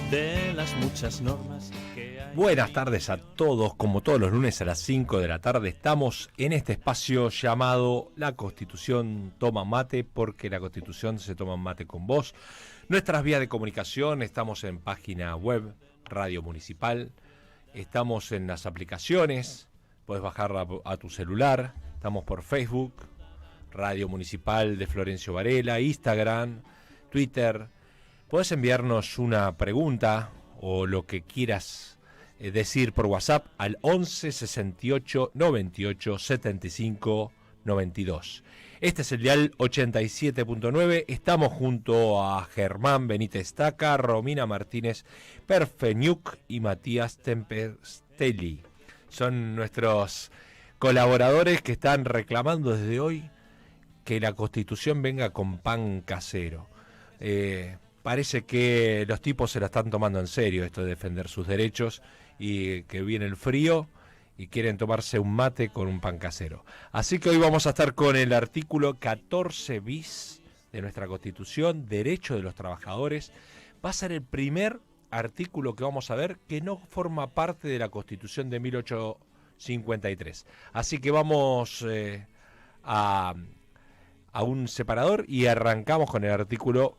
de las muchas normas que hay. Buenas tardes a todos, como todos los lunes a las 5 de la tarde estamos en este espacio llamado La Constitución Toma Mate, porque la Constitución se toma mate con vos. Nuestras vías de comunicación, estamos en página web, Radio Municipal, estamos en las aplicaciones, podés bajarla a tu celular, estamos por Facebook, Radio Municipal de Florencio Varela, Instagram, Twitter. Podés enviarnos una pregunta o lo que quieras decir por WhatsApp al 11 68 98 75 92. Este es el dial 87.9. Estamos junto a Germán Benítez Taca, Romina Martínez Perfeñuc y Matías Tempestelli. Son nuestros colaboradores que están reclamando desde hoy que la Constitución venga con pan casero. Parece que los tipos se la están tomando en serio, esto de defender sus derechos, y que viene el frío y quieren tomarse un mate con un pan casero. Así que hoy vamos a estar con el artículo 14 bis de nuestra Constitución, Derecho de los Trabajadores. Va a ser el primer artículo que vamos a ver que no forma parte de la Constitución de 1853. Así que vamos a un separador y arrancamos con el artículo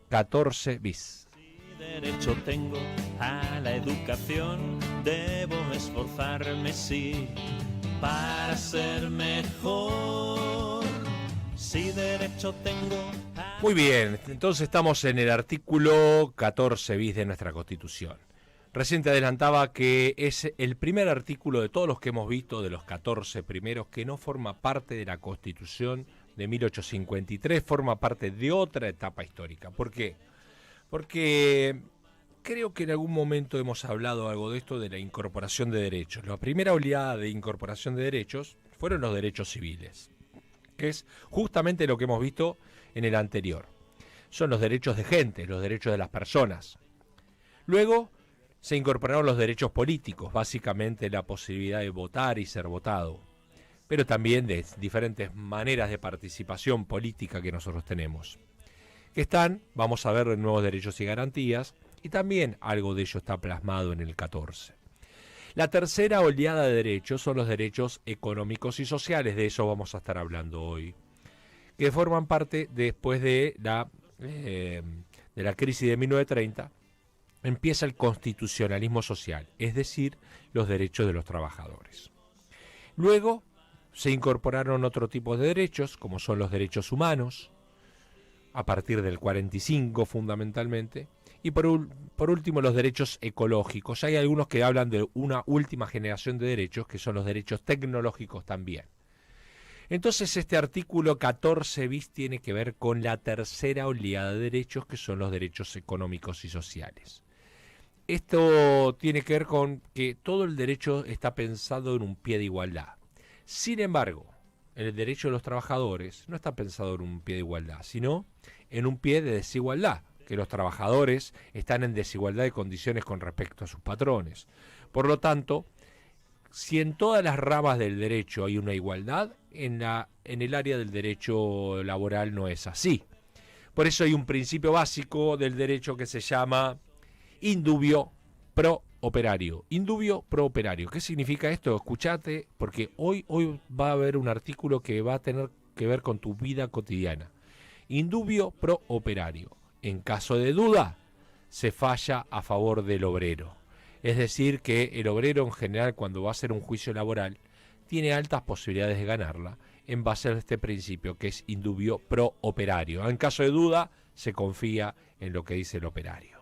14 bis. Si derecho tengo a la educación, debo esforzarme, sí, para ser mejor. Si derecho tengo a... Muy bien, entonces estamos en el artículo 14 bis de nuestra Constitución. Recién te adelantaba que es el primer artículo de todos los que hemos visto, de los 14 primeros, que no forma parte de la Constitución de 1853, forma parte de otra etapa histórica. ¿Por qué? Porque creo que en algún momento hemos hablado algo de esto de la incorporación de derechos. La primera oleada de incorporación de derechos fueron los derechos civiles, que es justamente lo que hemos visto en el anterior. Son los derechos de gente, los derechos de las personas. Luego se incorporaron los derechos políticos, básicamente la posibilidad de votar y ser votado, pero también de diferentes maneras de participación política que nosotros tenemos. Que están, vamos a ver, en nuevos derechos y garantías, y también algo de ello está plasmado en el 14. La tercera oleada de derechos son los derechos económicos y sociales, de eso vamos a estar hablando hoy, que forman parte después de la crisis de 1930, empieza el constitucionalismo social, es decir, los derechos de los trabajadores. Luego se incorporaron otro tipo de derechos, como son los derechos humanos, a partir del 45 fundamentalmente, y por último los derechos ecológicos. Hay algunos que hablan de una última generación de derechos, que son los derechos tecnológicos también. Entonces este artículo 14 bis tiene que ver con la tercera oleada de derechos, que son los derechos económicos y sociales. Esto tiene que ver con que todo el derecho está pensado en un pie de igualdad. Sin embargo, el derecho de los trabajadores no está pensado en un pie de igualdad, sino en un pie de desigualdad, que los trabajadores están en desigualdad de condiciones con respecto a sus patrones. Por lo tanto, si en todas las ramas del derecho hay una igualdad, en el área del derecho laboral no es así. Por eso hay un principio básico del derecho que se llama indubio pro operario. Indubio pro operario. ¿Qué significa esto? Escuchate, porque hoy va a haber un artículo que va a tener que ver con tu vida cotidiana. Indubio pro operario. En caso de duda, se falla a favor del obrero. Es decir, que el obrero en general, cuando va a hacer un juicio laboral, tiene altas posibilidades de ganarla en base a este principio, que es indubio pro operario. En caso de duda, se confía en lo que dice el operario.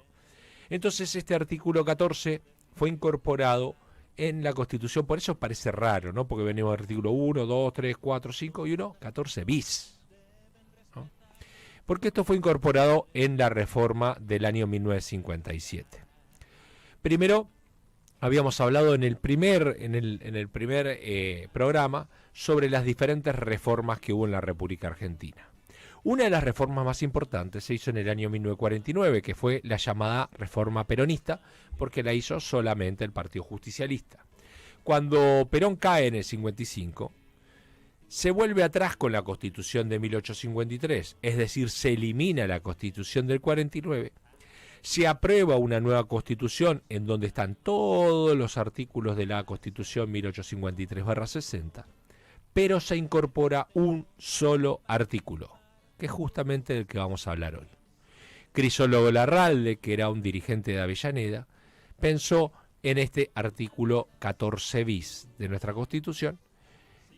Entonces este artículo 14 fue incorporado en la Constitución, por eso parece raro, ¿no? Porque venimos del artículo 1, 2, 3, 4, 5 y 1, 14 bis, ¿no? Porque esto fue incorporado en la reforma del año 1957. Primero, habíamos hablado en el primer programa sobre las diferentes reformas que hubo en la República Argentina. Una de las reformas más importantes se hizo en el año 1949, que fue la llamada reforma peronista, porque la hizo solamente el Partido Justicialista. Cuando Perón cae en el 55, se vuelve atrás con la Constitución de 1853, es decir, se elimina la Constitución del 49, Se aprueba una nueva Constitución en donde están todos los artículos de la Constitución 1853/60, pero se incorpora un solo artículo, que es justamente del que vamos a hablar hoy. Crisólogo Larralde, que era un dirigente de Avellaneda, pensó en este artículo 14 bis de nuestra Constitución,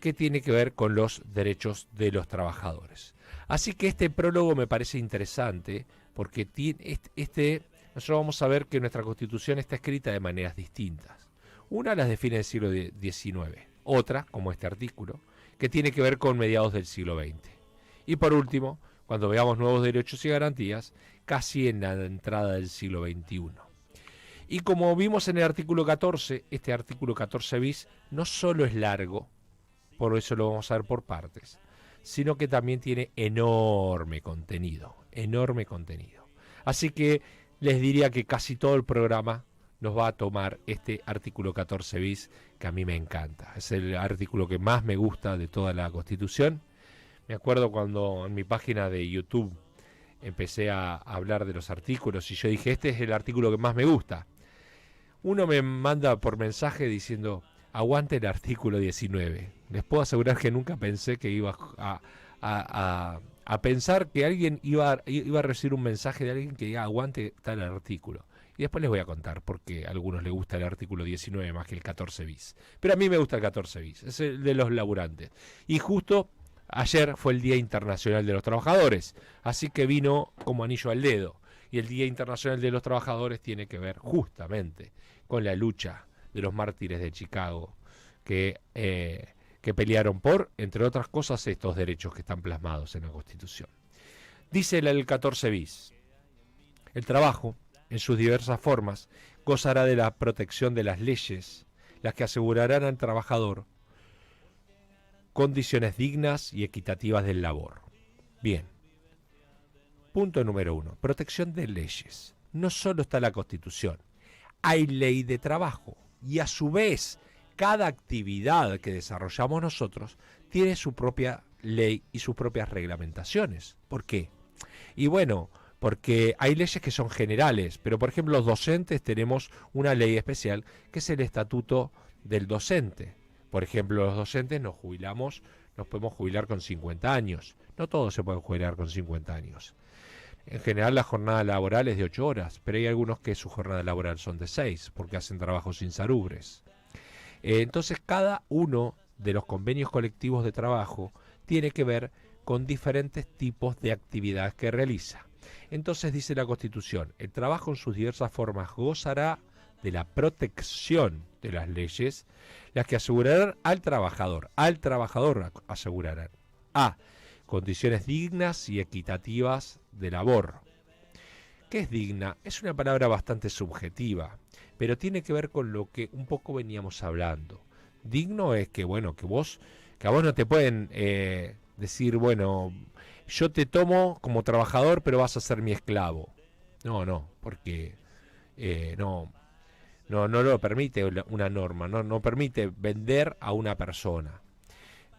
que tiene que ver con los derechos de los trabajadores. Así que este prólogo me parece interesante porque nosotros vamos a ver que nuestra Constitución está escrita de maneras distintas. Una las define el siglo XIX, otra, como este artículo, que tiene que ver con mediados del siglo XX. Y por último, cuando veamos nuevos derechos y garantías, casi en la entrada del siglo XXI. Y como vimos en el artículo 14, este artículo 14 bis no solo es largo, por eso lo vamos a ver por partes, sino que también tiene enorme contenido. Así que les diría que casi todo el programa nos va a tomar este artículo 14 bis, que a mí me encanta. Es el artículo que más me gusta de toda la Constitución. Me acuerdo cuando en mi página de YouTube empecé a hablar de los artículos y yo dije, este es el artículo que más me gusta. Uno me manda por mensaje diciendo, aguante el artículo 19. Les puedo asegurar que nunca pensé que iba a pensar que alguien iba a recibir un mensaje de alguien que diga aguante tal artículo. Y después les voy a contar por qué a algunos les gusta el artículo 19 más que el 14 bis. Pero a mí me gusta el 14 bis, es el de los laburantes. Y justo ayer fue el Día Internacional de los Trabajadores, así que vino como anillo al dedo. Y el Día Internacional de los Trabajadores tiene que ver justamente con la lucha de los mártires de Chicago que pelearon por, entre otras cosas, estos derechos que están plasmados en la Constitución. Dice el 14 bis, el trabajo, en sus diversas formas, gozará de la protección de las leyes, las que asegurarán al trabajador condiciones dignas y equitativas del labor. Bien. Punto número 1. Protección de leyes. No solo está la Constitución, hay ley de trabajo y a su vez cada actividad que desarrollamos nosotros tiene su propia ley y sus propias reglamentaciones. ¿Por qué? Y bueno, porque hay leyes que son generales, pero por ejemplo los docentes tenemos una ley especial que es el Estatuto del Docente. Por ejemplo, los docentes nos podemos jubilar con 50 años. No todos se pueden jubilar con 50 años. En general la jornada laboral es de 8 horas, pero hay algunos que su jornada laboral son de 6, porque hacen trabajos insalubres. Entonces cada uno de los convenios colectivos de trabajo tiene que ver con diferentes tipos de actividades que realiza. Entonces dice la Constitución, el trabajo en sus diversas formas gozará de la protección de las leyes, las que asegurarán al trabajador asegurarán a condiciones dignas y equitativas de labor. ¿Qué es digna? Es una palabra bastante subjetiva, pero tiene que ver con lo que un poco veníamos hablando. Digno es que, bueno, que a vos no te pueden decir, bueno, yo te tomo como trabajador, pero vas a ser mi esclavo. No, porque no lo permite una norma, no permite vender a una persona.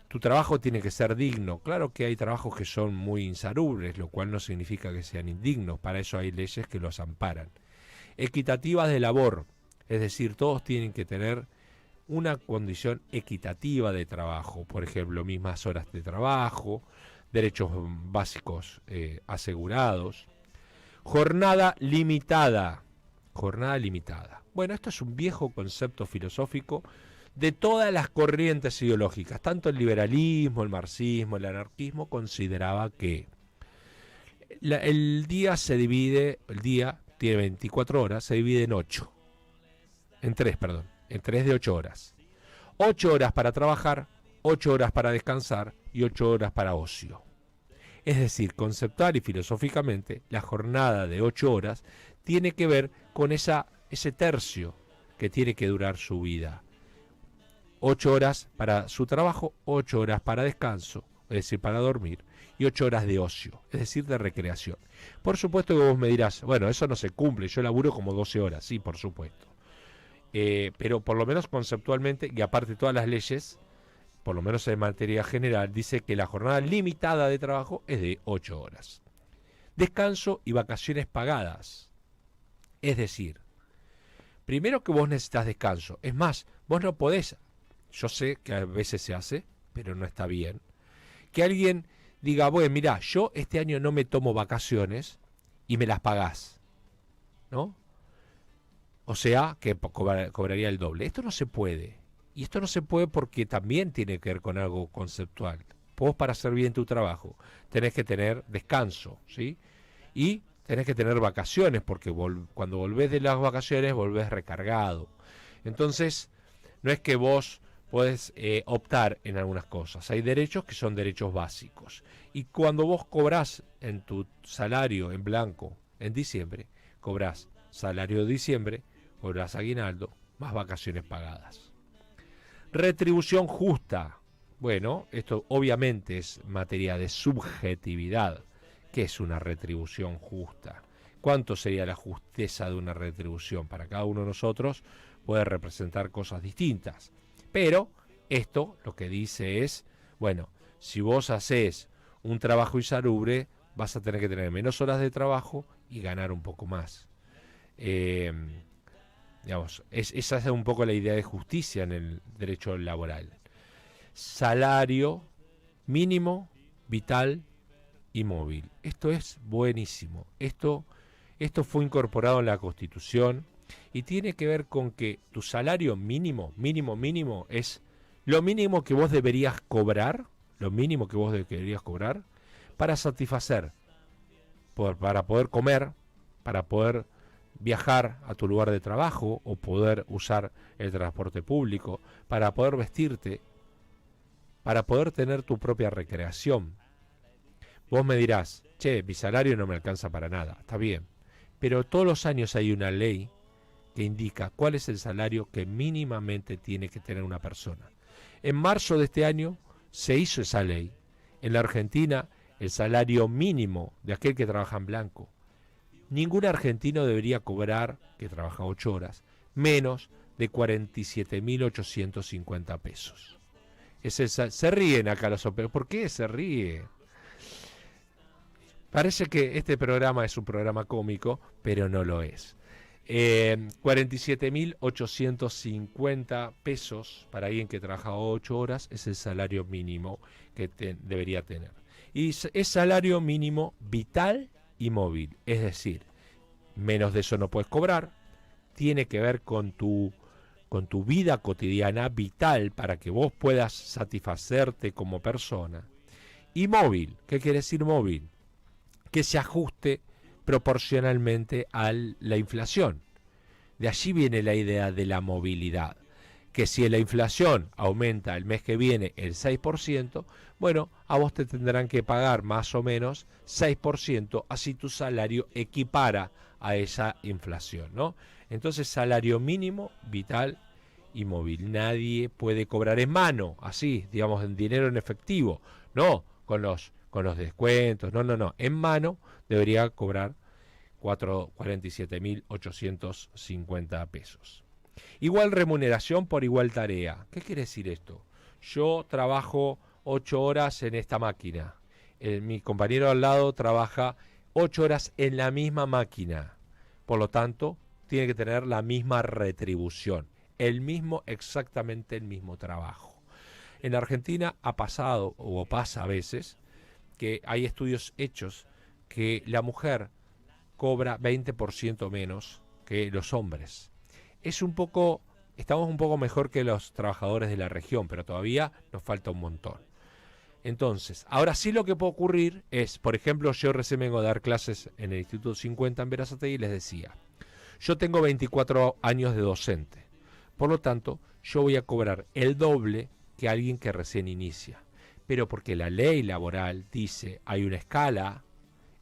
Tu trabajo tiene que ser digno. Claro que hay trabajos que son muy insalubres, lo cual no significa que sean indignos. Para eso hay leyes que los amparan. Equitativas de labor, es decir, todos tienen que tener una condición equitativa de trabajo. Por ejemplo, mismas horas de trabajo, derechos básicos asegurados. Jornada limitada. Bueno, esto es un viejo concepto filosófico de todas las corrientes ideológicas. Tanto el liberalismo, el marxismo, el anarquismo consideraba que el día tiene 24 horas, se divide en 3 de 8 horas. 8 horas para trabajar, 8 horas para descansar y 8 horas para ocio. Es decir, conceptual y filosóficamente, la jornada de 8 horas tiene que ver con ese tercio que tiene que durar su vida. 8 horas para su trabajo, 8 horas para descanso, es decir, para dormir, y 8 horas de ocio, es decir, de recreación. Por supuesto que vos me dirás, bueno, eso no se cumple, yo laburo como 12 horas, sí, por supuesto. Pero por lo menos conceptualmente, y aparte todas las leyes, por lo menos en materia general, dice que la jornada limitada de trabajo es de 8 horas. Descanso y vacaciones pagadas. Es decir, primero que vos necesitas descanso. Es más, vos no podés, yo sé que a veces se hace, pero no está bien, que alguien diga, bueno, mira, yo este año no me tomo vacaciones y me las pagás, ¿no? O sea, que cobraría el doble. Esto no se puede. Y esto no se puede porque también tiene que ver con algo conceptual. Vos, para hacer bien tu trabajo, tenés que tener descanso, ¿sí? Y tenés que tener vacaciones, porque cuando volvés de las vacaciones, volvés recargado. Entonces, no es que vos podés optar en algunas cosas. Hay derechos que son derechos básicos. Y cuando vos cobrás en tu salario en blanco en diciembre, cobrás salario de diciembre, cobrás aguinaldo, más vacaciones pagadas. Retribución justa. Bueno, esto obviamente es materia de subjetividad. ¿Qué es una retribución justa? ¿Cuánto sería la justeza de una retribución? Para cada uno de nosotros puede representar cosas distintas. Pero esto lo que dice es, bueno, si vos haces un trabajo insalubre, vas a tener que tener menos horas de trabajo y ganar un poco más. Digamos, esa es un poco la idea de justicia en el derecho laboral. Salario mínimo, vital y móvil. Esto es buenísimo. Esto fue incorporado en la Constitución y tiene que ver con que tu salario mínimo es lo mínimo que vos deberías cobrar, para satisfacer, para poder comer, para poder viajar a tu lugar de trabajo o poder usar el transporte público, para poder vestirte, para poder tener tu propia recreación. Vos me dirás, che, mi salario no me alcanza para nada, está bien, pero todos los años hay una ley que indica cuál es el salario que mínimamente tiene que tener una persona. En marzo de este año se hizo esa ley. En la Argentina, el salario mínimo de aquel que trabaja en blanco. Ningún argentino debería cobrar, que trabaja 8 horas, menos de 47.850 pesos. Se ríen acá los operadores. ¿Por qué se ríe? Parece que este programa es un programa cómico, pero no lo es. 47.850 pesos para alguien que trabaja 8 horas es el salario mínimo que debería tener. Y es salario mínimo vital y móvil, es decir, menos de eso no puedes cobrar. Tiene que ver con tu vida cotidiana vital para que vos puedas satisfacerte como persona. Y móvil, ¿qué quiere decir móvil? Que se ajuste proporcionalmente a la inflación. De allí viene la idea de la movilidad, que si la inflación aumenta el mes que viene el 6%, bueno, a vos te tendrán que pagar más o menos 6%, así tu salario equipara a esa inflación, ¿no? Entonces, salario mínimo, vital y móvil. Nadie puede cobrar en mano, así, digamos, en dinero en efectivo, no con los descuentos, no, en mano debería cobrar 47.850 pesos. Igual remuneración por igual tarea. ¿Qué quiere decir esto? Yo trabajo 8 horas en esta máquina. Mi compañero al lado trabaja 8 horas en la misma máquina. Por lo tanto, tiene que tener la misma retribución. Exactamente el mismo trabajo. En Argentina ha pasado, o pasa a veces, que hay estudios hechos que la mujer cobra 20% menos que los hombres. Estamos un poco mejor que los trabajadores de la región, pero todavía nos falta un montón. Entonces, ahora sí lo que puede ocurrir es, por ejemplo, yo recién vengo a dar clases en el Instituto 50 en Berazategui y les decía, yo tengo 24 años de docente, por lo tanto, yo voy a cobrar el doble que alguien que recién inicia. Pero porque la ley laboral dice, hay una escala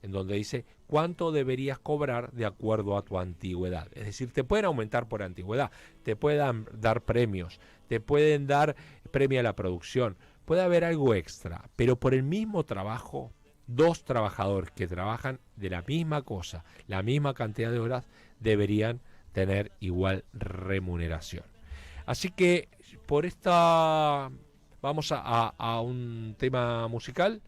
en donde dice cuánto deberías cobrar de acuerdo a tu antigüedad. Es decir, te pueden aumentar por antigüedad, te pueden dar premios, te pueden dar premio a la producción, puede haber algo extra, pero por el mismo trabajo, 2 trabajadores que trabajan de la misma cosa, la misma cantidad de horas, deberían tener igual remuneración. Así que por esta... Vamos a un tema musical.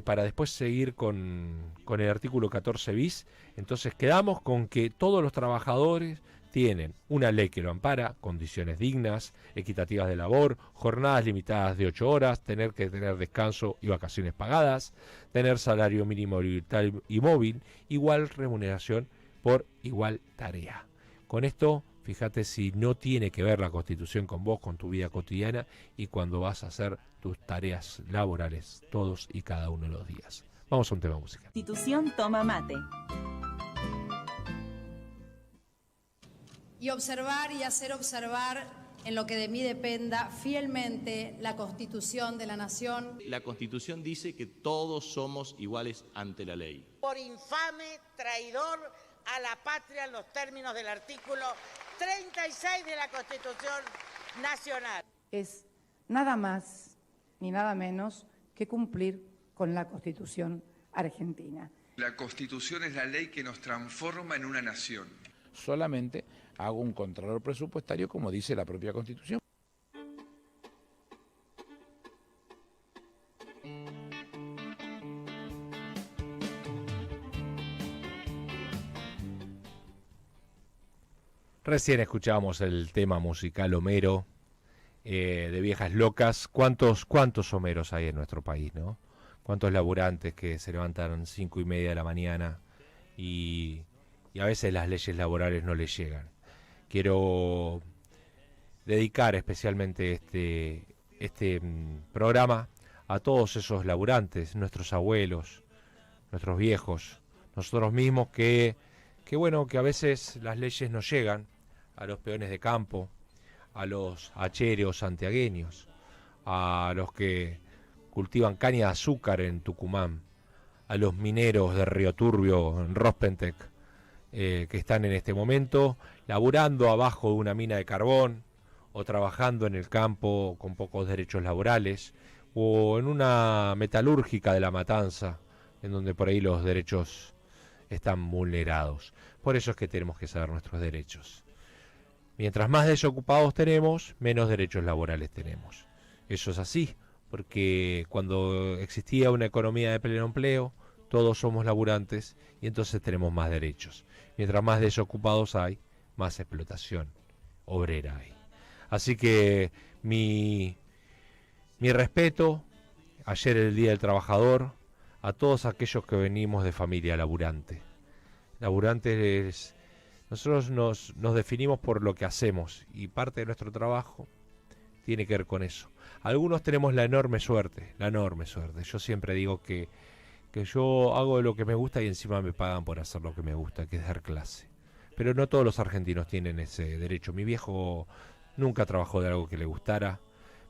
para después seguir con el artículo 14 bis. Entonces quedamos con que todos los trabajadores tienen una ley que lo ampara, condiciones dignas, equitativas de labor, jornadas limitadas de 8 horas, tener que tener descanso y vacaciones pagadas, tener salario mínimo vital y móvil, igual remuneración por igual tarea. Con esto, fíjate si no tiene que ver la Constitución con vos, con tu vida cotidiana y cuando vas a hacer tus tareas laborales todos y cada uno de los días. Vamos a un tema musical. Constitución toma mate. Y observar y hacer observar en lo que de mí dependa fielmente la Constitución de la Nación. La Constitución dice que todos somos iguales ante la ley. Por infame, traidor a la patria en los términos del artículo 36 de la Constitución Nacional. Es nada más ni nada menos que cumplir con la Constitución argentina. La Constitución es la ley que nos transforma en una nación. Solamente hago un contralor presupuestario como dice la propia Constitución. Recién escuchábamos el tema musical Homero, de Viejas Locas. ¿Cuántos Homeros hay en nuestro país, no? ¿Cuántos laburantes que se levantan 5:30 de la mañana y a veces las leyes laborales no les llegan? Quiero dedicar especialmente este programa a todos esos laburantes, nuestros abuelos, nuestros viejos, nosotros mismos que bueno, que a veces las leyes no llegan a los peones de campo, a los hacheros santiagueños, a los que cultivan caña de azúcar en Tucumán, a los mineros de Río Turbio, en Rospentec, que están en este momento laburando abajo de una mina de carbón o trabajando en el campo con pocos derechos laborales o en una metalúrgica de La Matanza, en donde por ahí los derechos están vulnerados. Por eso es que tenemos que saber nuestros derechos. Mientras más desocupados tenemos, menos derechos laborales tenemos. Eso es así, porque cuando existía una economía de pleno empleo, todos somos laburantes y entonces tenemos más derechos. Mientras más desocupados hay, más explotación obrera hay. Así que mi respeto, ayer el Día del Trabajador, a todos aquellos que venimos de familia laburante. Laburantes, nosotros nos definimos por lo que hacemos y parte de nuestro trabajo tiene que ver con eso. Algunos tenemos la enorme suerte. Yo siempre digo que yo hago lo que me gusta y encima me pagan por hacer lo que me gusta, que es dar clase. Pero no todos los argentinos tienen ese derecho. Mi viejo nunca trabajó de algo que le gustara,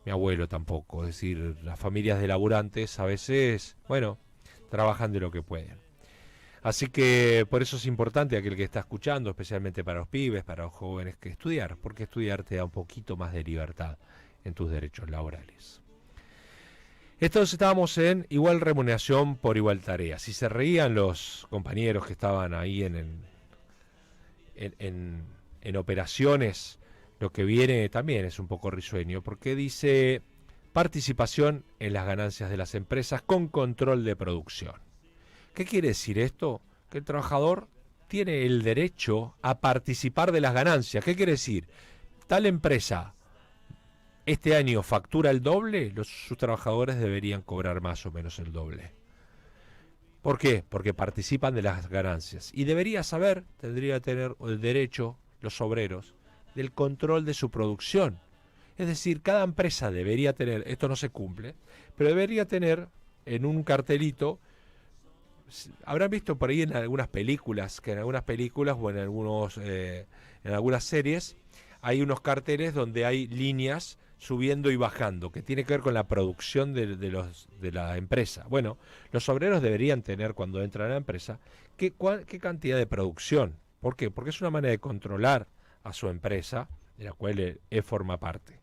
mi abuelo tampoco. Es decir, las familias de laburantes a veces, bueno, trabajan de lo que pueden. Así que por eso es importante aquel que está escuchando, especialmente para los pibes, para los jóvenes, que estudiar, porque estudiar te da un poquito más de libertad en tus derechos laborales. Entonces estábamos en igual remuneración por igual tarea. Si se reían los compañeros que estaban ahí en operaciones, lo que viene también es un poco risueño, porque dice participación en las ganancias de las empresas con control de producción. ¿Qué quiere decir esto? Que el trabajador tiene el derecho a participar de las ganancias. ¿Qué quiere decir? Tal empresa este año factura el doble, sus trabajadores deberían cobrar más o menos el doble. ¿Por qué? Porque participan de las ganancias. Y tendría que tener el derecho, los obreros, del control de su producción. Es decir, cada empresa debería tener, esto no se cumple, pero debería tener en un cartelito, habrán visto por ahí en algunas películas, que en algunas películas o en algunas series, hay unos carteles donde hay líneas subiendo y bajando, que tiene que ver con la producción de la empresa. Bueno, los obreros deberían tener, cuando entran a la empresa, qué cantidad de producción. ¿Por qué? Porque es una manera de controlar a su empresa, de la cual él forma parte.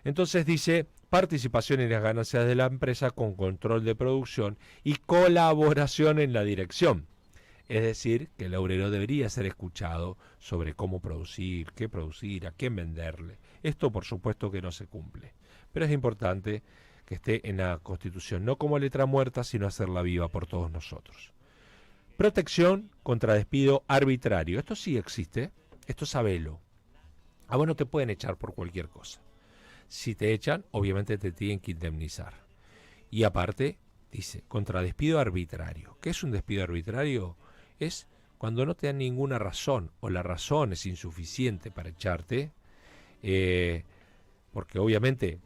Entonces dice, participación en las ganancias de la empresa con control de producción y colaboración en la dirección. Es decir, que el obrero debería ser escuchado sobre cómo producir, a quién venderle. Esto por supuesto que no se cumple. Pero es importante que esté en la Constitución, no como letra muerta, sino hacerla viva por todos nosotros. Protección contra despido arbitrario. Esto sí existe, esto sabelo. A vos no te pueden echar por cualquier cosa. Si te echan, obviamente te tienen que indemnizar. Y aparte, dice, contra despido arbitrario. ¿Qué es un despido arbitrario? Es cuando no te dan ninguna razón o la razón es insuficiente para echarte, porque obviamente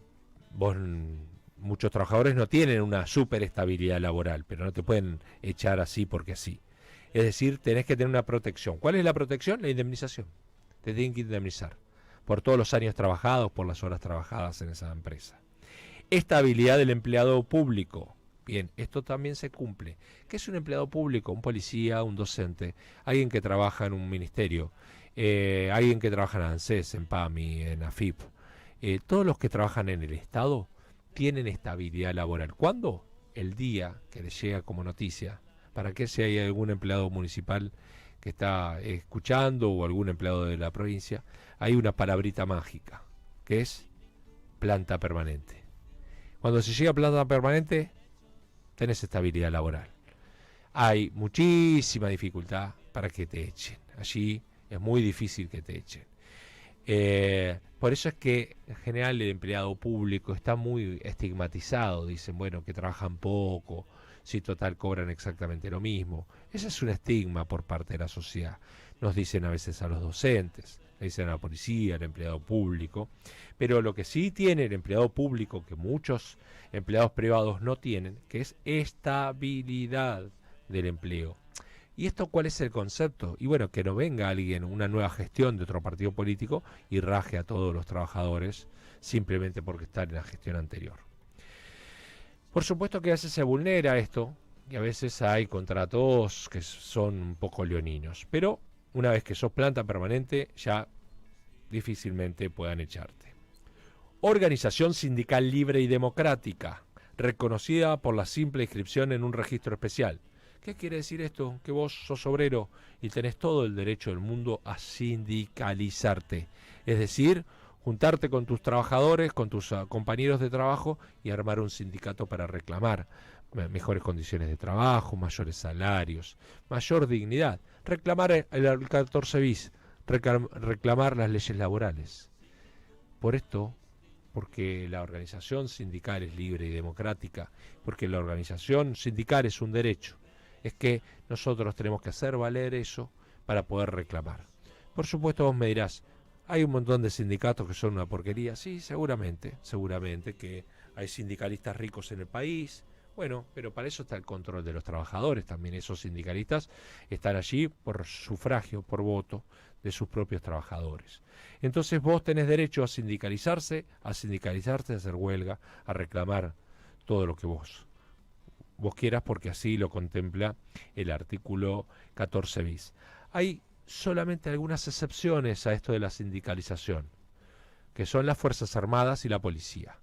muchos trabajadores no tienen una super estabilidad laboral, pero no te pueden echar así porque así. Es decir, tenés que tener una protección. ¿Cuál es la protección? La indemnización. Te tienen que indemnizar por todos los años trabajados, por las horas trabajadas en esa empresa. Estabilidad del empleado público. Bien, esto también se cumple. ¿Qué es un empleado público? Un policía, un docente, alguien que trabaja en un ministerio, alguien que trabaja en ANSES, en PAMI, en AFIP. Todos los que trabajan en el Estado tienen estabilidad laboral. ¿Cuándo? El día que les llega como noticia. ¿Para qué si hay algún empleado municipal que está escuchando o algún empleado de la provincia? Hay una palabrita mágica, que es planta permanente. Cuando se llega a planta permanente, tenés estabilidad laboral. Hay muchísima dificultad para que te echen. Allí es muy difícil que te echen. Por eso es que en general el empleado público está muy estigmatizado. Dicen, bueno, que trabajan poco, si total cobran exactamente lo mismo. Ese es un estigma por parte de la sociedad. Nos dicen a veces a los docentes, le dicen a la policía, al empleado público. Pero lo que sí tiene el empleado público, que muchos empleados privados no tienen, que es estabilidad del empleo. ¿Y esto cuál es el concepto? Y bueno, que no venga alguien, una nueva gestión de otro partido político y raje a todos los trabajadores simplemente porque están en la gestión anterior. Por supuesto que a veces se vulnera esto y a veces hay contratos que son un poco leoninos, pero una vez que sos planta permanente ya difícilmente puedan echarte. Organización sindical libre y democrática, reconocida por la simple inscripción en un registro especial. ¿Qué quiere decir esto? Que vos sos obrero y tenés todo el derecho del mundo a sindicalizarte. Es decir, juntarte con tus trabajadores, con tus compañeros de trabajo y armar un sindicato para reclamar mejores condiciones de trabajo, mayores salarios, mayor dignidad. Reclamar el 14 bis, reclamar las leyes laborales. Por esto, porque la organización sindical es libre y democrática, porque la organización sindical es un derecho, es que nosotros tenemos que hacer valer eso para poder reclamar. Por supuesto vos me dirás, hay un montón de sindicatos que son una porquería. Sí, seguramente que hay sindicalistas ricos en el país. Bueno, pero para eso está el control de los trabajadores. También esos sindicalistas están allí por sufragio, por voto de sus propios trabajadores. Entonces vos tenés derecho a sindicalizarse, a hacer huelga, a reclamar todo lo que vos quieras, porque así lo contempla el artículo 14 bis. Hay solamente algunas excepciones a esto de la sindicalización, que son las Fuerzas Armadas y la Policía.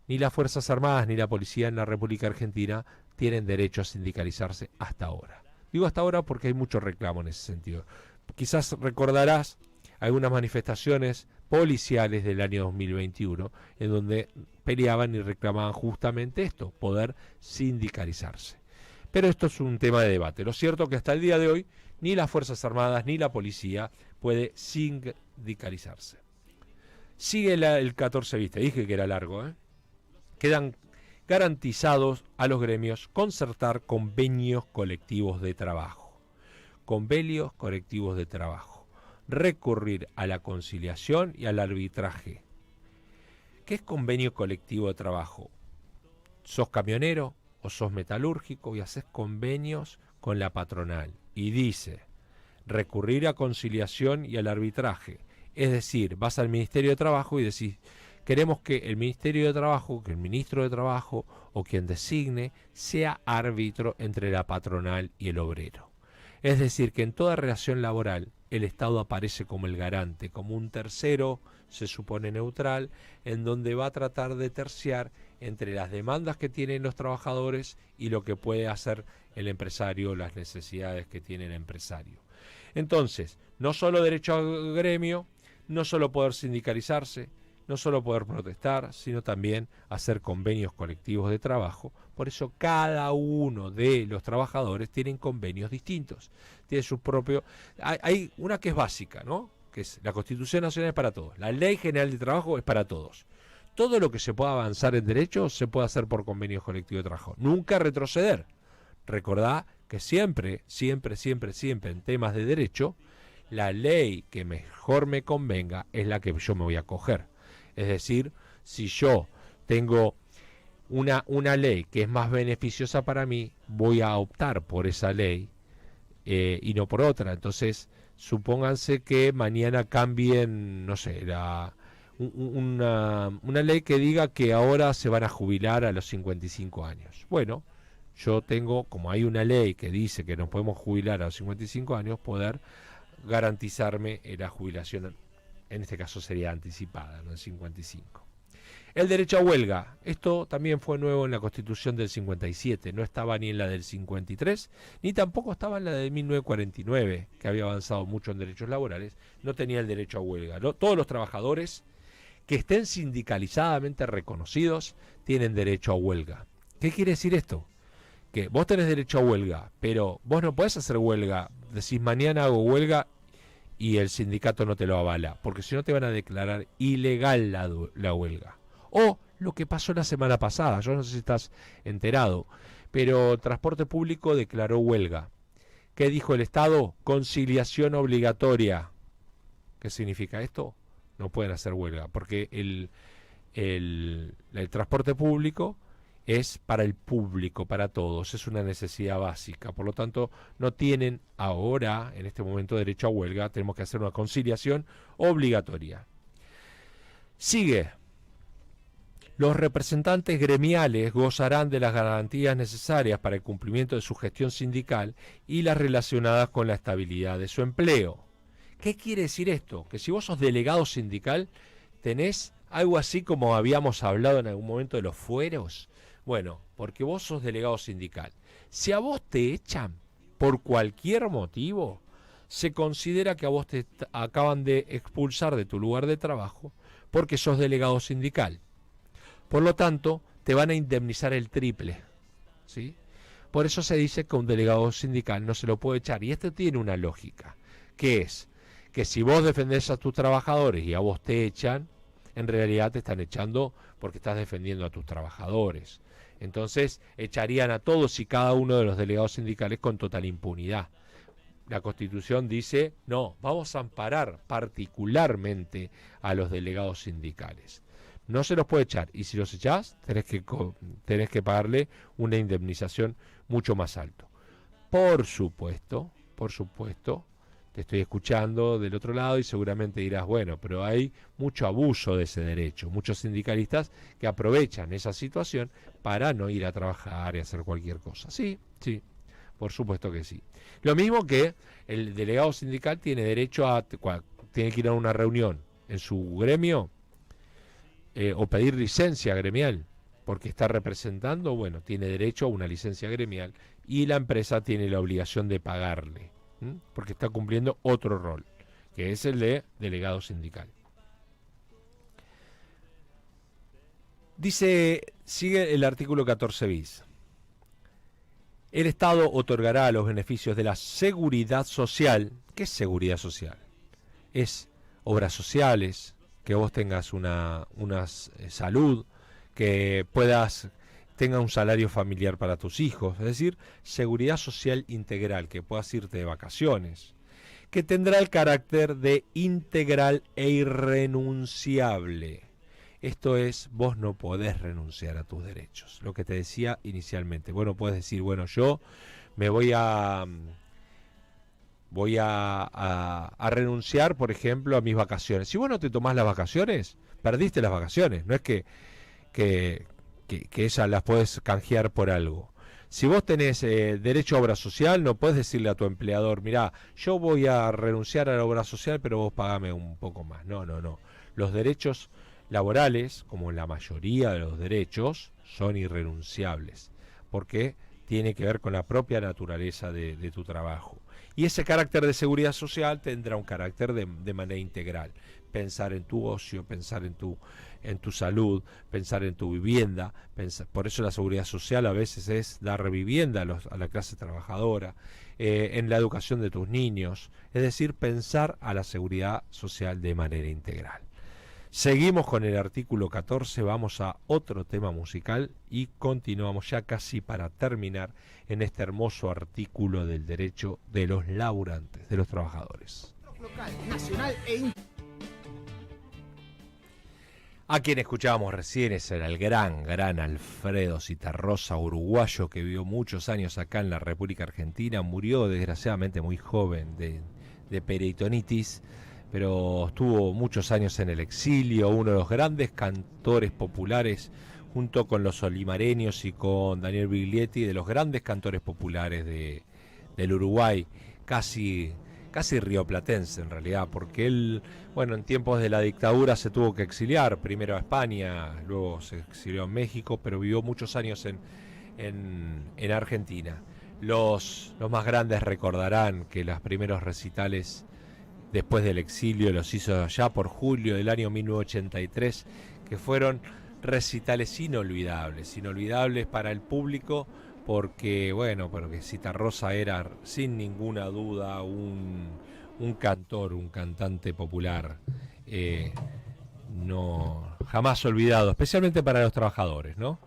Ni las Fuerzas Armadas ni la Policía en la República Argentina tienen derecho a sindicalizarse hasta ahora. Digo hasta ahora porque hay mucho reclamo en ese sentido. Quizás recordarás algunas manifestaciones policiales del año 2021 en donde peleaban y reclamaban justamente esto, poder sindicalizarse. Pero esto es un tema de debate. Lo cierto es que hasta el día de hoy ni las Fuerzas Armadas ni la Policía puede sindicalizarse. Sigue el 14 bis, te dije que era largo, Quedan garantizados a los gremios concertar convenios colectivos de trabajo. Convenios colectivos de trabajo. Recurrir a la conciliación y al arbitraje. ¿Qué es convenio colectivo de trabajo? ¿Sos camionero o sos metalúrgico y haces convenios con la patronal? Y dice, recurrir a conciliación y al arbitraje. Es decir, vas al Ministerio de Trabajo y decís, queremos que el Ministerio de Trabajo, que el Ministro de Trabajo o quien designe sea árbitro entre la patronal y el obrero. Es decir, que en toda relación laboral el Estado aparece como el garante, como un tercero, se supone neutral, en donde va a tratar de terciar entre las demandas que tienen los trabajadores y lo que puede hacer el empresario, las necesidades que tiene el empresario. Entonces, no solo derecho al gremio, no solo poder sindicalizarse, no solo poder protestar, sino también hacer convenios colectivos de trabajo. Por eso cada uno de los trabajadores tienen convenios distintos, tiene su propio... Hay una que es básica, ¿no? Que es la Constitución Nacional es para todos, la Ley General de Trabajo es para todos. Todo lo que se pueda avanzar en derechos se puede hacer por convenios colectivos de trabajo. Nunca retroceder. Recordá que siempre en temas de derecho, la ley que mejor me convenga es la que yo me voy a acoger. Es decir, si yo tengo una ley que es más beneficiosa para mí, voy a optar por esa ley y no por otra. Entonces, supónganse que mañana cambien, no sé, una ley que diga que ahora se van a jubilar a los 55 años. Bueno, yo tengo, como hay una ley que dice que nos podemos jubilar a los 55 años, poder garantizarme la jubilación, en este caso sería anticipada, no en 55. El derecho a huelga, esto también fue nuevo en la Constitución del 57, no estaba ni en la del 53, ni tampoco estaba en la de 1949, que había avanzado mucho en derechos laborales, no tenía el derecho a huelga. Todos los trabajadores que estén sindicalizadamente reconocidos tienen derecho a huelga. ¿Qué quiere decir esto? Que vos tenés derecho a huelga, pero vos no podés hacer huelga, decís mañana hago huelga y el sindicato no te lo avala, porque si no te van a declarar ilegal la huelga. O lo que pasó la semana pasada, yo no sé si estás enterado, pero Transporte Público declaró huelga. ¿Qué dijo el Estado? Conciliación obligatoria. ¿Qué significa esto? No pueden hacer huelga, porque el transporte público es para el público, para todos, es una necesidad básica. Por lo tanto, no tienen ahora, en este momento, derecho a huelga. Tenemos que hacer una conciliación obligatoria. Sigue. Los representantes gremiales gozarán de las garantías necesarias para el cumplimiento de su gestión sindical y las relacionadas con la estabilidad de su empleo. ¿Qué quiere decir esto? Que si vos sos delegado sindical, tenés algo así como habíamos hablado en algún momento de los fueros. Bueno, porque vos sos delegado sindical. Si a vos te echan por cualquier motivo, se considera que a vos te acaban de expulsar de tu lugar de trabajo porque sos delegado sindical. Por lo tanto, te van a indemnizar el triple, ¿sí? Por eso se dice que un delegado sindical no se lo puede echar. Y esto tiene una lógica, que es que si vos defendés a tus trabajadores y a vos te echan, en realidad te están echando porque estás defendiendo a tus trabajadores. Entonces, echarían a todos y cada uno de los delegados sindicales con total impunidad. La Constitución dice, no, vamos a amparar particularmente a los delegados sindicales. No se los puede echar, y si los echás, tenés que pagarle una indemnización mucho más alta. Por supuesto, te estoy escuchando del otro lado y seguramente dirás, bueno, pero hay mucho abuso de ese derecho, muchos sindicalistas que aprovechan esa situación para no ir a trabajar y hacer cualquier cosa. Sí, por supuesto que sí. Lo mismo que el delegado sindical tiene derecho tiene que ir a una reunión en su gremio, o pedir licencia gremial, porque está representando, bueno, tiene derecho a una licencia gremial y la empresa tiene la obligación de pagarle, porque está cumpliendo otro rol, que es el de delegado sindical. Sigue el artículo 14 bis. El Estado otorgará los beneficios de la seguridad social. ¿Qué es seguridad social? Es obras sociales, que vos tengas una salud, que tengas un salario familiar para tus hijos, es decir, seguridad social integral, que puedas irte de vacaciones, que tendrá el carácter de integral e irrenunciable. Esto es, vos no podés renunciar a tus derechos, lo que te decía inicialmente. Vos no podés decir, bueno, yo me voy a renunciar, por ejemplo, a mis vacaciones. Si vos no te tomás las vacaciones, perdiste las vacaciones. No es que esas las podés canjear por algo. Si vos tenés derecho a obra social, no podés decirle a tu empleador, mirá, yo voy a renunciar a la obra social, pero vos pagame un poco más. No. Los derechos laborales, como la mayoría de los derechos, son irrenunciables, porque tiene que ver con la propia naturaleza de tu trabajo. Y ese carácter de seguridad social tendrá un carácter de manera integral. Pensar en tu ocio, pensar en tu salud, pensar en tu vivienda. Por eso la seguridad social a veces es dar vivienda a la clase trabajadora, en la educación de tus niños. Es decir, pensar a la seguridad social de manera integral. Seguimos con el artículo 14, vamos a otro tema musical y continuamos ya casi para terminar en este hermoso artículo del derecho de los laburantes, de los trabajadores. Local, nacional A quien escuchábamos recién era el gran Alfredo Zitarrosa, uruguayo que vivió muchos años acá en la República Argentina, murió desgraciadamente muy joven de peritonitis, pero estuvo muchos años en el exilio, uno de los grandes cantores populares, junto con los olimareños y con Daniel Biglietti, de los grandes cantores populares del Uruguay, casi rioplatense en realidad, porque él, en tiempos de la dictadura se tuvo que exiliar, primero a España, luego se exilió en México, pero vivió muchos años en Argentina. Los más grandes recordarán que los primeros recitales después del exilio los hizo allá por julio del año 1983, que fueron recitales inolvidables para el público, porque Zitarrosa era sin ninguna duda un cantante popular, jamás olvidado, especialmente para los trabajadores, ¿no?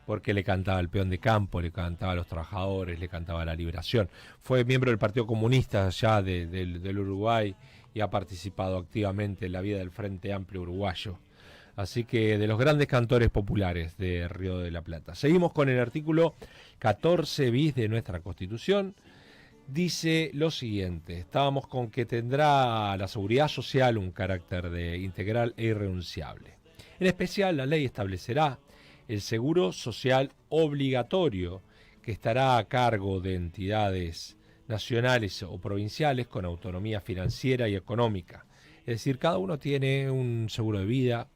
Porque le cantaba al peón de campo, le cantaba a los trabajadores, le cantaba a la liberación. Fue miembro del Partido Comunista allá del Uruguay y ha participado activamente en la vida del Frente Amplio Uruguayo. Así que de los grandes cantores populares de Río de la Plata. Seguimos con el artículo 14 bis de nuestra Constitución. Dice lo siguiente: estábamos con que tendrá la seguridad social un carácter integral e irrenunciable. En especial, la ley establecerá el seguro social obligatorio, que estará a cargo de entidades nacionales o provinciales con autonomía financiera y económica. Es decir, cada uno tiene un seguro de vida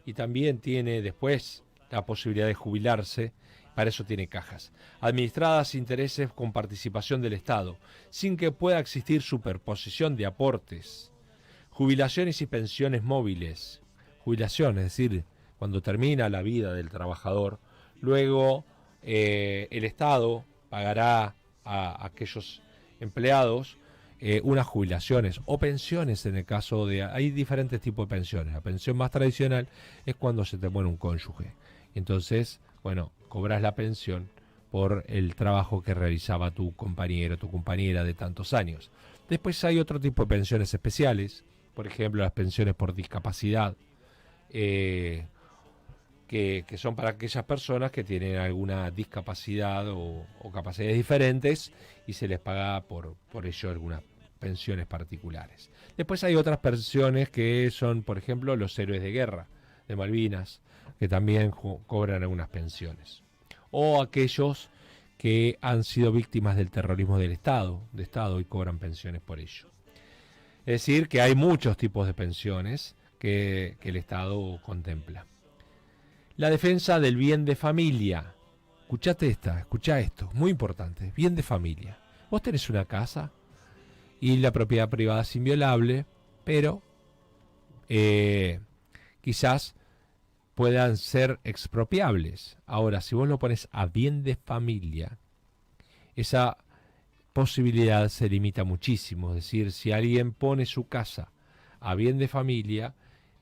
y también tiene después la posibilidad de jubilarse. Para eso tiene cajas, administradas intereses con participación del Estado, sin que pueda existir superposición de aportes. Jubilaciones y pensiones móviles. Jubilación, es decir, cuando termina la vida del trabajador, luego el Estado pagará a aquellos empleados unas jubilaciones o pensiones en el caso de... Hay diferentes tipos de pensiones. La pensión más tradicional es cuando se te muere un cónyuge. Entonces, cobras la pensión por el trabajo que realizaba tu compañero, tu compañera de tantos años. Después hay otro tipo de pensiones especiales, por ejemplo, las pensiones por discapacidad, que son para aquellas personas que tienen alguna discapacidad o capacidades diferentes y se les paga por ello algunas pensiones particulares. Después hay otras pensiones que son, por ejemplo, los héroes de guerra de Malvinas, que también cobran algunas pensiones. O aquellos que han sido víctimas del terrorismo del Estado y cobran pensiones por ello. Es decir, que hay muchos tipos de pensiones que el Estado contempla. La defensa del bien de familia. Escuchá esto, muy importante, bien de familia. Vos tenés una casa y la propiedad privada es inviolable, pero quizás puedan ser expropiables. Ahora, si vos lo pones a bien de familia, esa posibilidad se limita muchísimo. Es decir, si alguien pone su casa a bien de familia,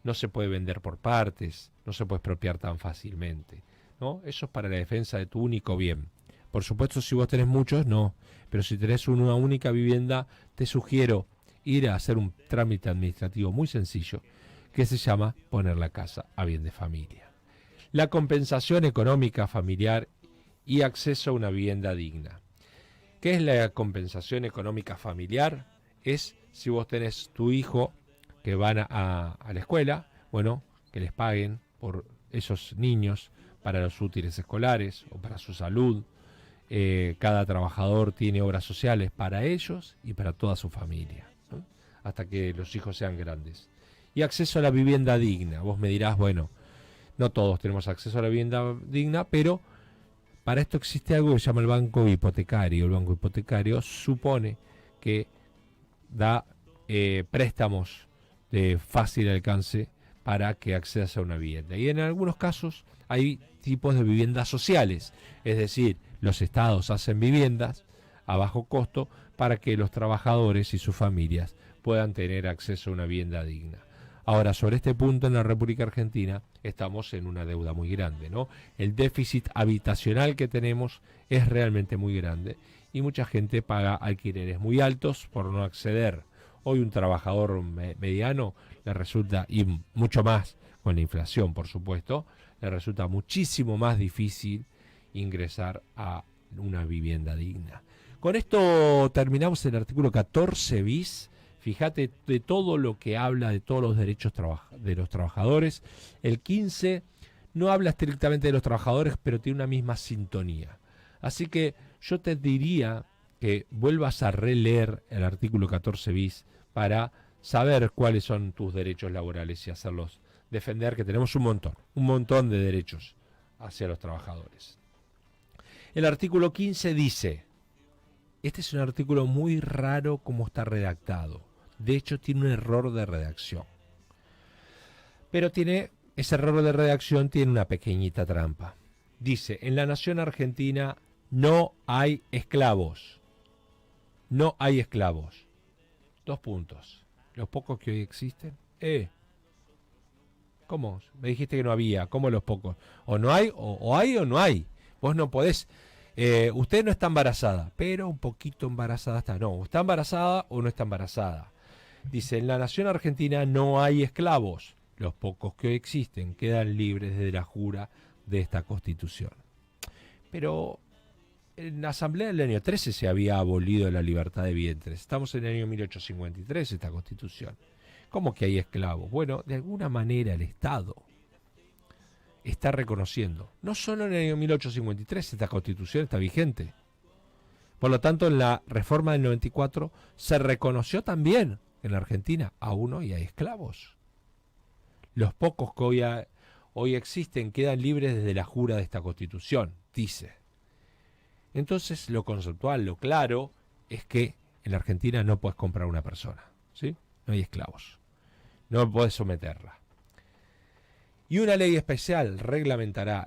no se puede vender por partes, no se puede expropiar tan fácilmente, ¿no? Eso es para la defensa de tu único bien. Por supuesto, si vos tenés muchos, no. Pero si tenés una única vivienda, te sugiero ir a hacer un trámite administrativo muy sencillo, que se llama poner la casa a bien de familia. La compensación económica familiar y acceso a una vivienda digna. ¿Qué es la compensación económica familiar? Es si vos tenés tu hijo que van a la escuela, que les paguen por esos niños para los útiles escolares o para su salud. Cada trabajador tiene obras sociales para ellos y para toda su familia, ¿no? Hasta que los hijos sean grandes. Y acceso a la vivienda digna. Vos me dirás, no todos tenemos acceso a la vivienda digna, pero para esto existe algo que se llama el banco hipotecario. El banco hipotecario supone que da préstamos de fácil alcance para que accedas a una vivienda. Y en algunos casos hay tipos de viviendas sociales, es decir, los estados hacen viviendas a bajo costo para que los trabajadores y sus familias puedan tener acceso a una vivienda digna. Ahora, sobre este punto en la República Argentina estamos en una deuda muy grande, ¿no? El déficit habitacional que tenemos es realmente muy grande y mucha gente paga alquileres muy altos por no acceder. Hoy un trabajador mediano le resulta, y mucho más con la inflación por supuesto, le resulta muchísimo más difícil ingresar a una vivienda digna. Con esto terminamos el artículo 14 bis. Fíjate de todo lo que habla de todos los derechos de los trabajadores. El 15 no habla estrictamente de los trabajadores, pero tiene una misma sintonía. Así que yo te diría que vuelvas a releer el artículo 14 bis para saber cuáles son tus derechos laborales y hacerlos defender, que tenemos un montón de derechos hacia los trabajadores. El artículo 15 dice, este es un artículo muy raro como está redactado. De hecho, tiene un error de redacción. Pero ese error de redacción tiene una pequeñita trampa. Dice, en la nación argentina no hay esclavos. No hay esclavos. 2 puntos. Los pocos que hoy existen. ¿Cómo? Me dijiste que no había. ¿Cómo los pocos? O no hay, o hay o no hay. Vos no podés. Usted no está embarazada, pero un poquito embarazada está. No, ¿está embarazada o no está embarazada? Dice, en la nación argentina no hay esclavos. Los pocos que hoy existen quedan libres de la jura de esta Constitución. Pero en la Asamblea del año 13 se había abolido la libertad de vientres. Estamos en el año 1853, esta Constitución. ¿Cómo que hay esclavos? Bueno, de alguna manera el Estado está reconociendo. No solo en el año 1853 esta Constitución está vigente. Por lo tanto, en la reforma del 94 se reconoció también en la Argentina aún hoy hay esclavos. Los pocos que hoy existen quedan libres desde la jura de esta Constitución, dice. Entonces, lo conceptual, lo claro, es que en la Argentina no puedes comprar una persona, ¿sí? No hay esclavos. No puedes someterla. Y una ley especial reglamentará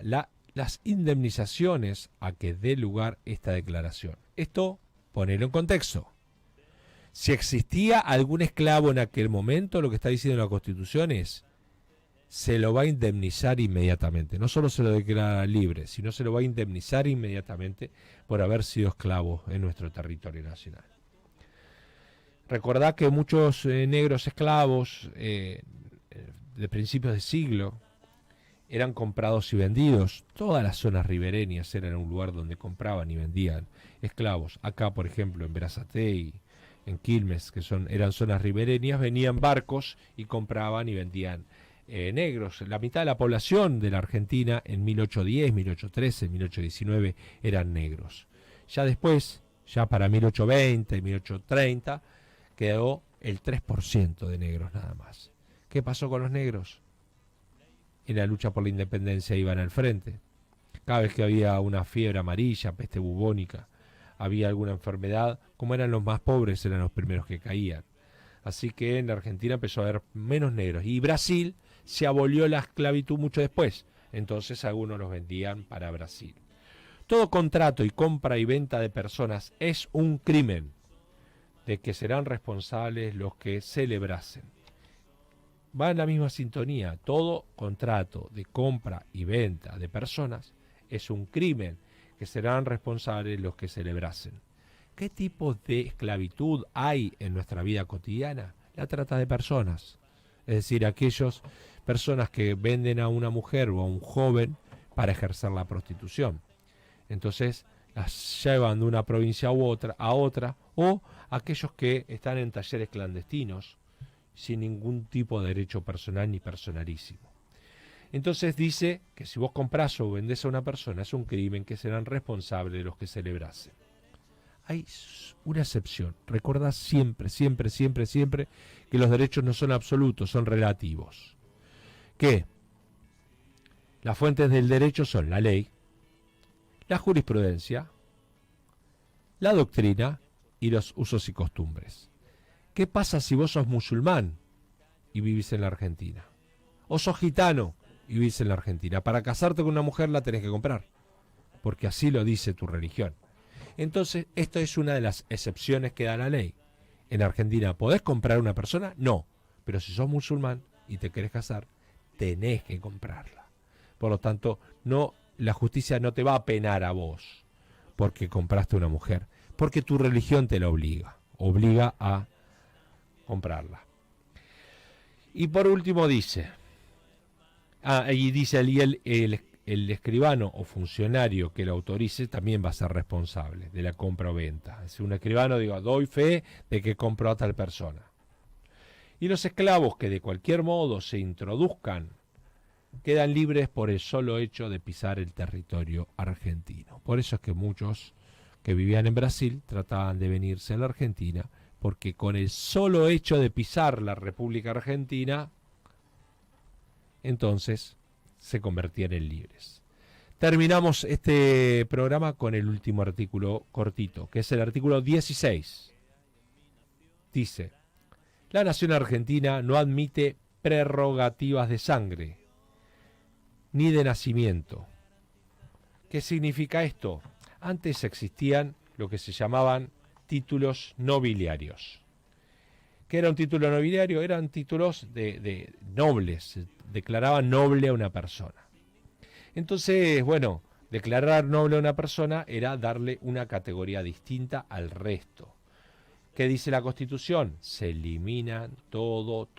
las indemnizaciones a que dé lugar esta declaración. Esto, ponelo en contexto. Si existía algún esclavo en aquel momento, lo que está diciendo la Constitución es, se lo va a indemnizar inmediatamente. No solo se lo declara libre, sino se lo va a indemnizar inmediatamente por haber sido esclavo en nuestro territorio nacional. Recordad que muchos negros esclavos de principios de siglo eran comprados y vendidos. Todas las zonas ribereñas eran un lugar donde compraban y vendían esclavos. Acá, por ejemplo, en Berazategui, en Quilmes, que eran zonas ribereñas, venían barcos y compraban y vendían negros. La mitad de la población de la Argentina en 1810, 1813, 1819 eran negros. Ya después, ya para 1820, 1830, quedó el 3% de negros nada más. ¿Qué pasó con los negros? En la lucha por la independencia iban al frente. Cada vez que había una fiebre amarilla, peste bubónica, había alguna enfermedad, como eran los más pobres, eran los primeros que caían. Así que en la Argentina empezó a haber menos negros. Y Brasil se abolió la esclavitud mucho después. Entonces algunos los vendían para Brasil. Todo contrato y compra y venta de personas es un crimen, de que serán responsables los que celebrasen. Va en la misma sintonía. Todo contrato de compra y venta de personas es un crimen, que serán responsables los que celebrasen. ¿Qué tipo de esclavitud hay en nuestra vida cotidiana? La trata de personas. Es decir, aquellas personas que venden a una mujer o a un joven para ejercer la prostitución. Entonces las llevan de una provincia a otra, o aquellos que están en talleres clandestinos sin ningún tipo de derecho personal ni personalísimo. Entonces dice que si vos comprás o vendés a una persona es un crimen, que serán responsables los que celebrasen. Hay una excepción. Recuerda siempre, siempre, siempre, siempre que los derechos no son absolutos, son relativos. Que las fuentes del derecho son la ley, la jurisprudencia, la doctrina y los usos y costumbres. ¿Qué pasa si vos sos musulmán y vivís en la Argentina? O sos gitano y vivís en la Argentina. Para casarte con una mujer la tenés que comprar, porque así lo dice tu religión. Entonces, esto es una de las excepciones que da la ley. En Argentina, ¿podés comprar una persona? No. Pero si sos musulmán y te querés casar, tenés que comprarla. Por lo tanto, la justicia no te va a penar a vos porque compraste una mujer, porque tu religión te la obliga a comprarla. Y por último dice, el escribano o funcionario que lo autorice también va a ser responsable de la compra o venta. Si un escribano diga, doy fe de que compró a tal persona. Y los esclavos que de cualquier modo se introduzcan quedan libres por el solo hecho de pisar el territorio argentino. Por eso es que muchos que vivían en Brasil trataban de venirse a la Argentina, porque con el solo hecho de pisar la República Argentina, entonces se convertían en libres. Terminamos este programa con el último artículo cortito, que es el artículo 16. Dice, la nación argentina no admite prerrogativas de sangre ni de nacimiento. ¿Qué significa esto? Antes existían lo que se llamaban títulos nobiliarios. ¿Qué era un título nobiliario? Eran títulos de nobles, declaraban noble a una persona. Entonces, bueno, declarar noble a una persona era darle una categoría distinta al resto. ¿Qué dice la Constitución? Se elimina todo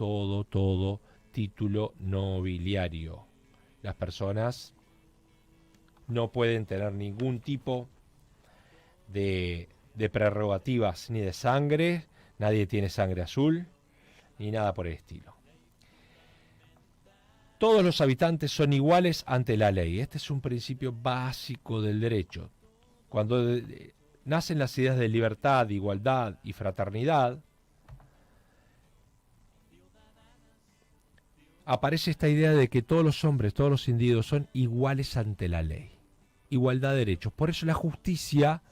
título nobiliario. Las personas no pueden tener ningún tipo de prerrogativas ni de sangre, nadie tiene sangre azul, ni nada por el estilo. Todos los habitantes son iguales ante la ley. Este es un principio básico del derecho. Cuando nacen las ideas de libertad, igualdad y fraternidad, aparece esta idea de que todos los hombres, todos los individuos son iguales ante la ley. Igualdad de derechos. Por eso la justicia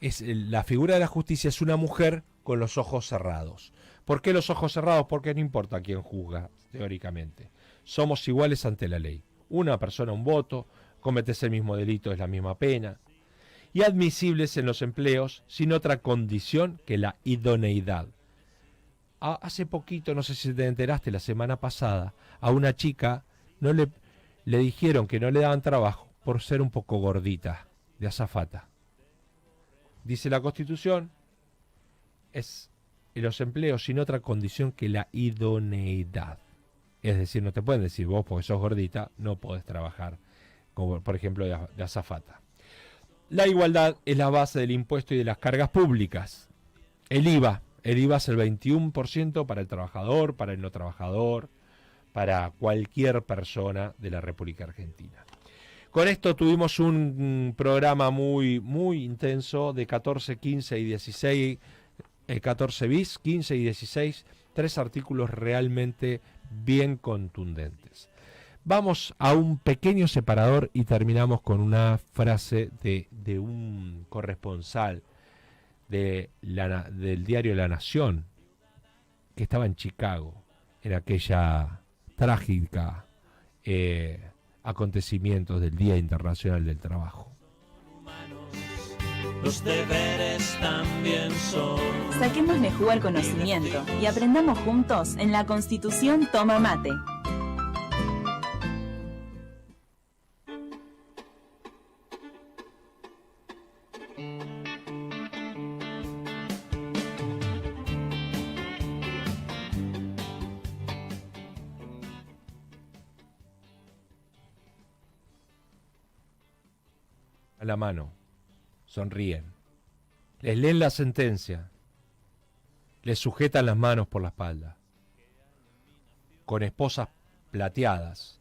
la figura de la justicia es una mujer con los ojos cerrados. ¿Por qué los ojos cerrados? Porque no importa quién juzga, teóricamente. Somos iguales ante la ley. Una persona, un voto, cometes el mismo delito, es la misma pena. Y admisibles en los empleos sin otra condición que la idoneidad. Hace poquito, no sé si te enteraste, la semana pasada, a una chica le dijeron que no le daban trabajo por ser un poco gordita, de azafata. Dice la Constitución, es en los empleos sin otra condición que la idoneidad. Es decir, no te pueden decir vos porque sos gordita, no podés trabajar, como por ejemplo de azafata. La igualdad es la base del impuesto y de las cargas públicas. El IVA es el 21% para el trabajador, para el no trabajador, para cualquier persona de la República Argentina. Con esto tuvimos un programa muy intenso de 14, 15 y 16, 14 bis, 15 y 16, 3 artículos realmente bien contundentes. Vamos a un pequeño separador y terminamos con una frase de un corresponsal del diario La Nación, que estaba en Chicago, en aquella trágica acontecimientos del Día Internacional del Trabajo. Los deberes también son. Saquémosle jugo al conocimiento y aprendamos juntos en la Constitución Toma Mate. A la mano, sonríen, les leen la sentencia, les sujetan las manos por la espalda, con esposas plateadas,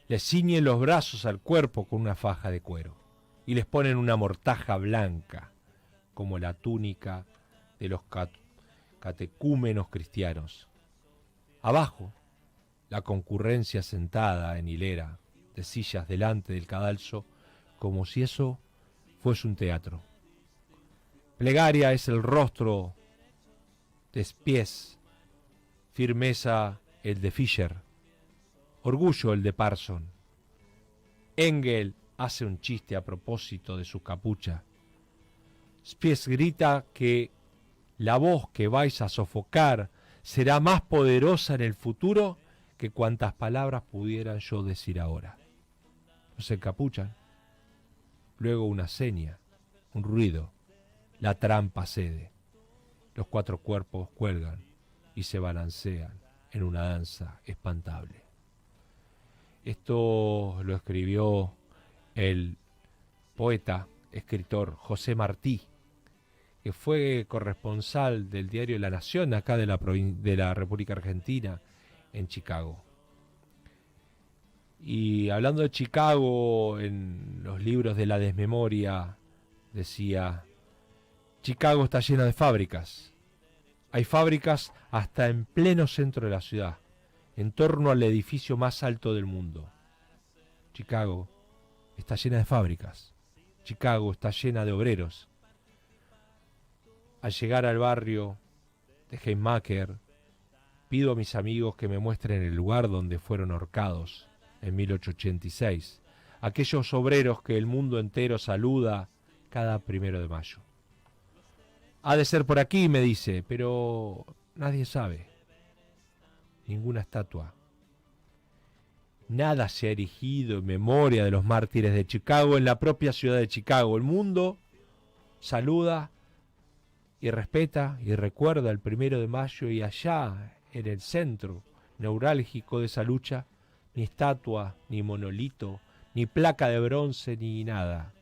les ciñen los brazos al cuerpo con una faja de cuero y les ponen una mortaja blanca como la túnica de los catecúmenos cristianos. Abajo, la concurrencia sentada en hilera de sillas delante del cadalso como si eso fuese un teatro. Plegaria es el rostro de Spies, firmeza el de Fischer, orgullo el de Parson. Engel hace un chiste a propósito de su capucha. Spies grita que la voz que vais a sofocar será más poderosa en el futuro que cuantas palabras pudiera yo decir ahora. Nos encapuchan. Luego una seña, un ruido. La trampa cede. Los 4 cuerpos cuelgan y se balancean en una danza espantable. Esto lo escribió el poeta, escritor José Martí, que fue corresponsal del diario La Nación, acá de la República Argentina, en Chicago. Y hablando de Chicago, en los libros de la desmemoria, decía: Chicago está llena de fábricas. Hay fábricas hasta en pleno centro de la ciudad, en torno al edificio más alto del mundo. Chicago está llena de fábricas. Chicago está llena de obreros. Al llegar al barrio de Haymaker, pido a mis amigos que me muestren el lugar donde fueron ahorcados en 1886, aquellos obreros que el mundo entero saluda cada 1 de mayo. Ha de ser por aquí, me dice, pero nadie sabe. Ninguna estatua. Nada se ha erigido en memoria de los mártires de Chicago en la propia ciudad de Chicago. El mundo saluda y respeta y recuerda el 1 de mayo, y allá, en el centro neurálgico de esa lucha, ni estatua, ni monolito, ni placa de bronce, ni nada.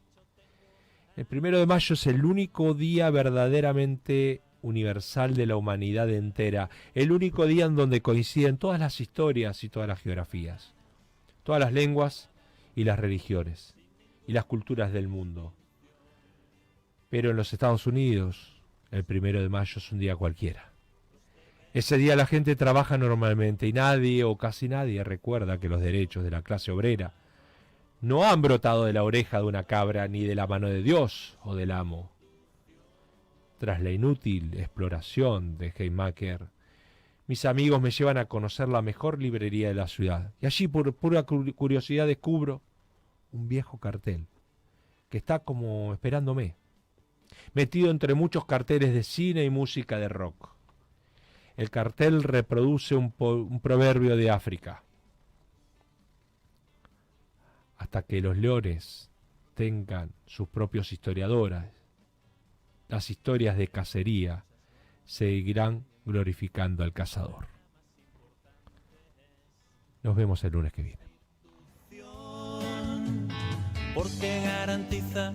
El 1 de mayo es el único día verdaderamente universal de la humanidad entera, el único día en donde coinciden todas las historias y todas las geografías, todas las lenguas y las religiones y las culturas del mundo. Pero en los Estados Unidos, el 1 de mayo es un día cualquiera. Ese día la gente trabaja normalmente y nadie o casi nadie recuerda que los derechos de la clase obrera no han brotado de la oreja de una cabra ni de la mano de Dios o del amo. Tras la inútil exploración de Haymaker, mis amigos me llevan a conocer la mejor librería de la ciudad. Y allí, por pura curiosidad, descubro un viejo cartel que está como esperándome, metido entre muchos carteles de cine y música de rock. El cartel reproduce un proverbio de África. Hasta que los leones tengan sus propios historiadores, las historias de cacería seguirán glorificando al cazador. Nos vemos el lunes que viene. Porque garantiza